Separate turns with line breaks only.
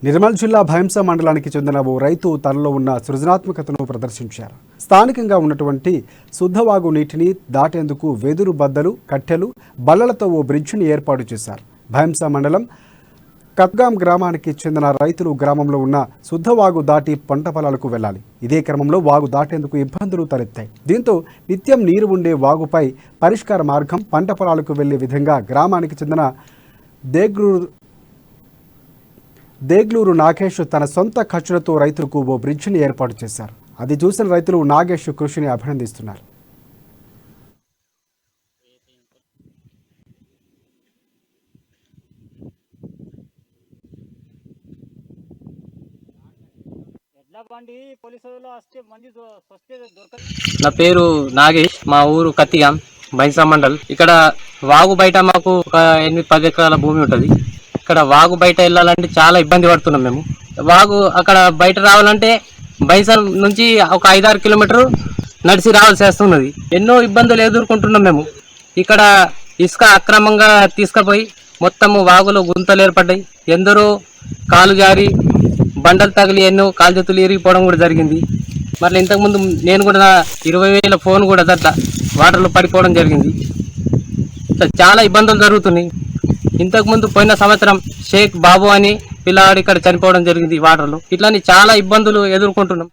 నిర్మల్ జిల్లా భైంస మండలానికి చెందిన ఓ రైతు తనలో ఉన్న సృజనాత్మకతను ప్రదర్శించారు. స్థానికంగా ఉన్నటువంటి శుద్ధవాగు నీటిని దాటేందుకు వెదురు బద్దలు, కట్టెలు, బల్లలతో ఓ బ్రిడ్జిని ఏర్పాటు చేశారు. భైంస మండలం కత్గాం గ్రామానికి చెందిన రైతులు గ్రామంలో ఉన్న శుద్ధవాగు దాటి పంట పొలాలకు వెళ్లాలి. ఇదే క్రమంలో వాగు దాటేందుకు ఇబ్బందులు తలెత్తాయి. దీంతో నిత్యం నీరు ఉండే వాగుపై పరిష్కార మార్గం పంట పొలాలకు వెళ్లే విధంగా గ్రామానికి చెందిన దేగ్లూరు నాగేష్ తన సొంత ఖర్చులతో రైతులకు ఓ బ్రిడ్జిని ఏర్పాటు చేశారు. అది చూసిన రైతులు నాగేష్ కృషిని అభినందిస్తున్నారు.
నా పేరు నాగేష్, మా ఊరు కత్తిగాం, భైంసా మండల్. ఇక్కడ వాగు బయట మాకు ఒక 8-10 ఎకరాల భూమి ఉంటుంది. ఇక్కడ వాగు బయట వెళ్ళాలంటే చాలా ఇబ్బంది పడుతున్నాం మేము. వాగు అక్కడ బయట రావాలంటే భైంసా నుంచి ఒక 5-6 కిలోమీటర్ నడిచి రావాల్సి వస్తున్నది. ఎన్నో ఇబ్బందులు ఎదుర్కొంటున్నాం మేము. ఇక్కడ ఇసుక అక్రమంగా తీసుకుపోయి మొత్తము వాగులో గుంతలు ఏర్పడ్డాయి. ఎందరో కాలు జారి బండలు తగిలి ఎన్నో కాలు చేతులు ఇరిగిపోవడం కూడా జరిగింది. మళ్ళీ ఇంతకుముందు నేను కూడా 20,000 ఫోన్ కూడా అట్లా వాటర్లో పడిపోవడం జరిగింది. చాలా ఇబ్బందులు జరుగుతున్నాయి. ఇంతకుముందు పోయిన సంవత్సరం షేక్ బాబు అని పిల్లాడు ఇక్కడ చనిపోవడం జరిగింది వాటర్లో. ఇట్లాని చాలా ఇబ్బందులు ఎదుర్కొంటున్నాం.